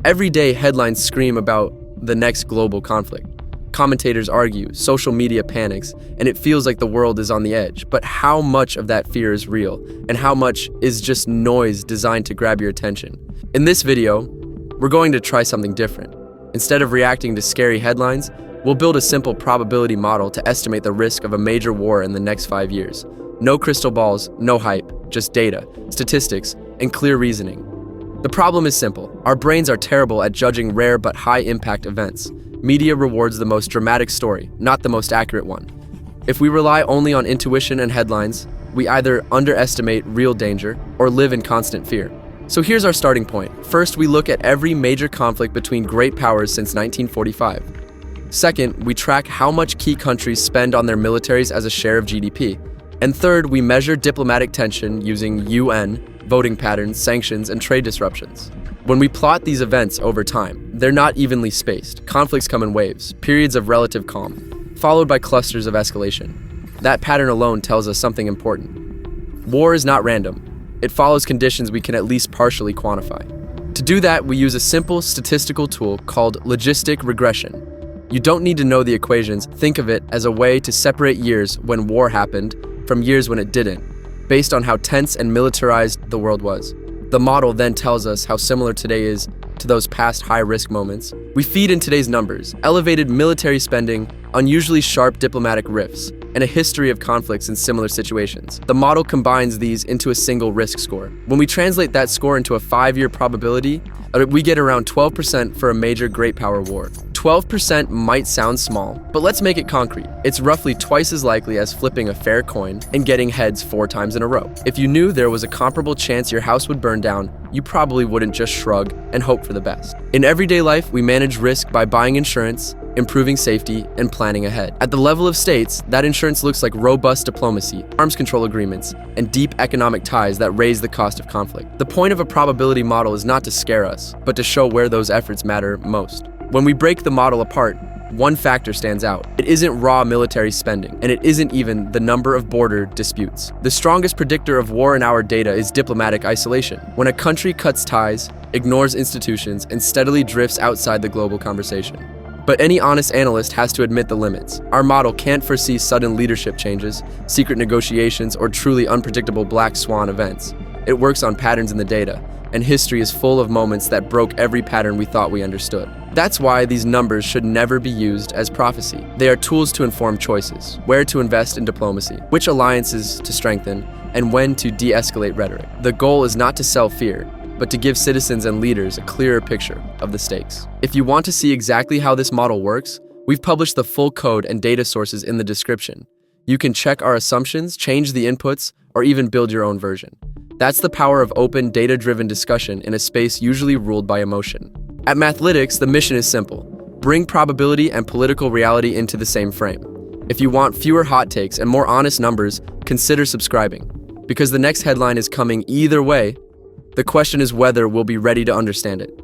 Every day, headlines scream about the next global conflict. Commentators argue, social media panics, and it feels like the world is on the edge. But how much of that fear is real, and how much is just noise designed to grab your attention? In this video, we're going to try something different. Instead of reacting to scary headlines, we'll build a simple probability model to estimate the risk of a major war in the next 5 years. No crystal balls, no hype, just data, statistics, and clear reasoning. The problem is simple. Our brains are terrible at judging rare but high-impact events. Media rewards the most dramatic story, not the most accurate one. If we rely only on intuition and headlines, we either underestimate real danger or live in constant fear. So here's our starting point. First, we look at every major conflict between great powers since 1945. Second, we track how much key countries spend on their militaries as a share of GDP. And third, we measure diplomatic tension using UN, voting patterns, sanctions, and trade disruptions. When we plot these events over time, they're not evenly spaced. Conflicts come in waves, periods of relative calm, followed by clusters of escalation. That pattern alone tells us something important. War is not random. It follows conditions we can at least partially quantify. To do that, we use a simple statistical tool called logistic regression. You don't need to know the equations. Think of it as a way to separate years when war happened from years when it didn't, based on how tense and militarized the world was. The model then tells us how similar today is to those past high-risk moments. We feed in today's numbers, elevated military spending, unusually sharp diplomatic rifts, and a history of conflicts in similar situations. The model combines these into a single risk score. When we translate that score into a 5-year probability, we get around 12% for a major great power war. 12% might sound small, but let's make it concrete. It's roughly twice as likely as flipping a fair coin and getting heads 4 times in a row. If you knew there was a comparable chance your house would burn down, you probably wouldn't just shrug and hope for the best. In everyday life, we manage risk by buying insurance, improving safety, and planning ahead. At the level of states, that insurance looks like robust diplomacy, arms control agreements, and deep economic ties that raise the cost of conflict. The point of a probability model is not to scare us, but to show where those efforts matter most. When we break the model apart, one factor stands out. It isn't raw military spending, and it isn't even the number of border disputes. The strongest predictor of war in our data is diplomatic isolation. When a country cuts ties, ignores institutions, and steadily drifts outside the global conversation. But any honest analyst has to admit the limits. Our model can't foresee sudden leadership changes, secret negotiations, or truly unpredictable black swan events. It works on patterns in the data, and history is full of moments that broke every pattern we thought we understood. That's why these numbers should never be used as prophecy. They are tools to inform choices, where to invest in diplomacy, which alliances to strengthen, and when to de-escalate rhetoric. The goal is not to sell fear, but to give citizens and leaders a clearer picture of the stakes. If you want to see exactly how this model works, we've published the full code and data sources in the description. You can check our assumptions, change the inputs, or even build your own version. That's the power of open, data-driven discussion in a space usually ruled by emotion. At Mathlitics, the mission is simple. Bring probability and political reality into the same frame. If you want fewer hot takes and more honest numbers, consider subscribing. Because the next headline is coming either way, the question is whether we'll be ready to understand it.